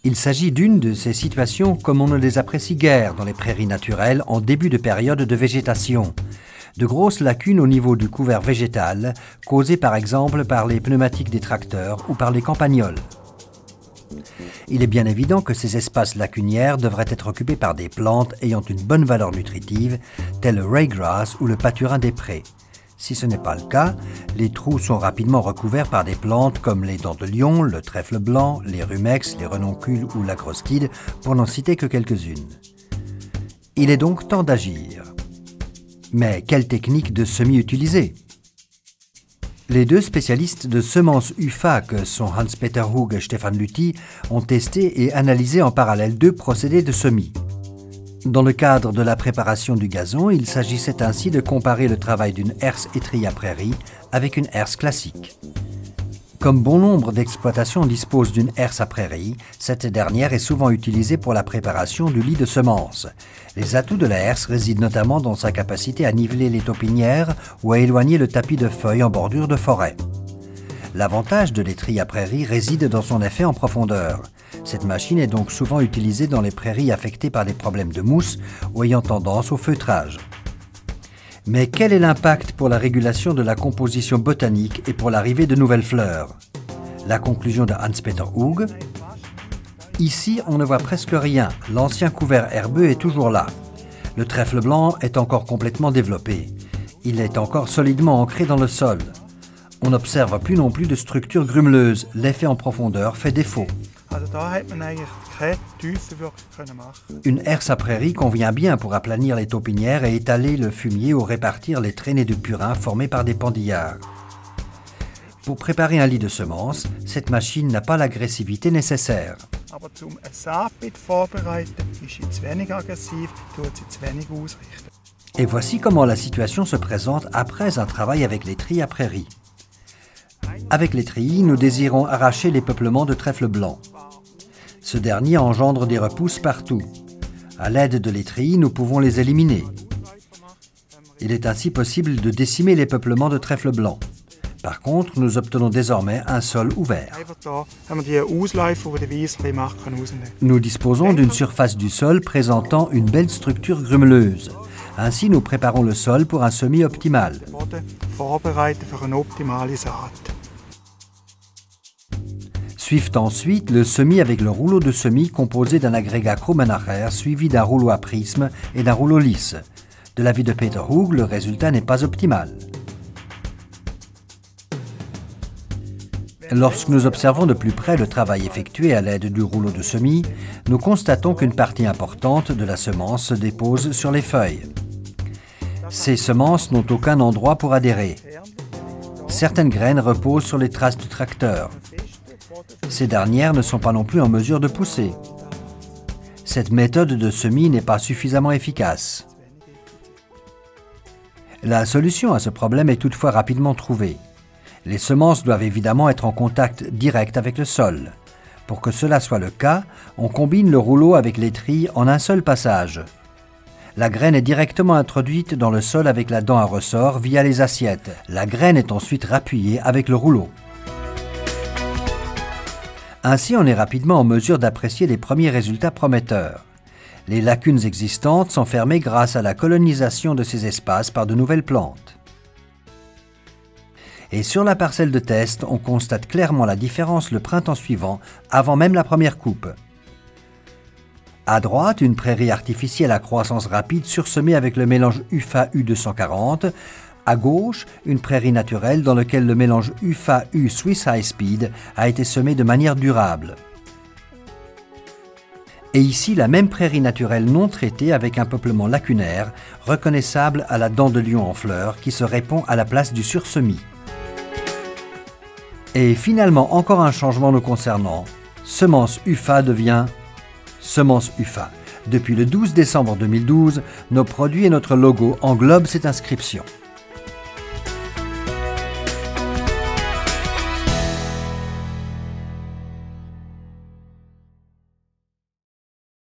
Il s'agit d'une de ces situations comme on ne les apprécie guère dans les prairies naturelles en début de période de végétation. De grosses lacunes au niveau du couvert végétal, causées par exemple par les pneumatiques des tracteurs ou par les campagnols. Il est bien évident que ces espaces lacunières devraient être occupés par des plantes ayant une bonne valeur nutritive, telles le raygrass ou le paturin des prés. Si ce n'est pas le cas, les trous sont rapidement recouverts par des plantes comme les dents de lion, le trèfle blanc, les rumex, les renoncules ou l'acrostide, pour n'en citer que quelques-unes. Il est donc temps d'agir. Mais quelle technique de semis utiliser? Les deux spécialistes de semences UFA que sont Hans-Peter Hug et Stefan Lüthi ont testé et analysé en parallèle deux procédés de semis. Dans le cadre de la préparation du gazon, il s'agissait ainsi de comparer le travail d'une herse étrille à prairie avec une herse classique. Comme bon nombre d'exploitations disposent d'une herse à prairie, cette dernière est souvent utilisée pour la préparation du lit de semences. Les atouts de la herse résident notamment dans sa capacité à niveler les taupinières ou à éloigner le tapis de feuilles en bordure de forêt. L'avantage de l'étrille à prairie réside dans son effet en profondeur. Cette machine est donc souvent utilisée dans les prairies affectées par des problèmes de mousse ou ayant tendance au feutrage. Mais quel est l'impact pour la régulation de la composition botanique et pour l'arrivée de nouvelles fleurs? La conclusion de Hans-Peter Hug: ici, on ne voit presque rien, l'ancien couvert herbeux est toujours là. Le trèfle blanc est encore complètement développé. Il est encore solidement ancré dans le sol. On n'observe plus non plus de structure grumeleuse, l'effet en profondeur fait défaut. Une herse à prairie convient bien pour aplanir les taupinières et étaler le fumier ou répartir les traînées de purin formées par des pendillards. Pour préparer un lit de semences, cette machine n'a pas l'agressivité nécessaire. Et voici comment la situation se présente après un travail avec l'étrille à prairie. Avec l'étrille, nous désirons arracher les peuplements de trèfle blanc. Ce dernier engendre des repousses partout. À l'aide de l'étrille, nous pouvons les éliminer. Il est ainsi possible de décimer les peuplements de trèfle blanc. Par contre, nous obtenons désormais un sol ouvert. Nous disposons d'une surface du sol présentant une belle structure grumeleuse. Ainsi, nous préparons le sol pour un semis optimal. Suivent ensuite le semis avec le rouleau de semis composé d'un agrégat Krummenacher suivi d'un rouleau à prisme et d'un rouleau lisse. De l'avis de Peter Hug, le résultat n'est pas optimal. Lorsque nous observons de plus près le travail effectué à l'aide du rouleau de semis, nous constatons qu'une partie importante de la semence se dépose sur les feuilles. Ces semences n'ont aucun endroit pour adhérer. Certaines graines reposent sur les traces du tracteur. Ces dernières ne sont pas non plus en mesure de pousser. Cette méthode de semis n'est pas suffisamment efficace. La solution à ce problème est toutefois rapidement trouvée. Les semences doivent évidemment être en contact direct avec le sol. Pour que cela soit le cas, on combine le rouleau avec l'étrille en un seul passage. La graine est directement introduite dans le sol avec la dent à ressort via les assiettes. La graine est ensuite rappuyée avec le rouleau. Ainsi, on est rapidement en mesure d'apprécier les premiers résultats prometteurs. Les lacunes existantes sont fermées grâce à la colonisation de ces espaces par de nouvelles plantes. Et sur la parcelle de test, on constate clairement la différence le printemps suivant, avant même la première coupe. À droite, une prairie artificielle à croissance rapide sursemée avec le mélange UFA U240. À gauche, une prairie naturelle dans laquelle le mélange UFA U Swiss High Speed a été semé de manière durable. Et ici, la même prairie naturelle non traitée avec un peuplement lacunaire, reconnaissable à la dent de lion en fleurs qui se répand à la place du sursemis. Et finalement, encore un changement nous concernant. Semence UFA devient Semence UFA. Depuis le 12 décembre 2012, nos produits et notre logo englobent cette inscription.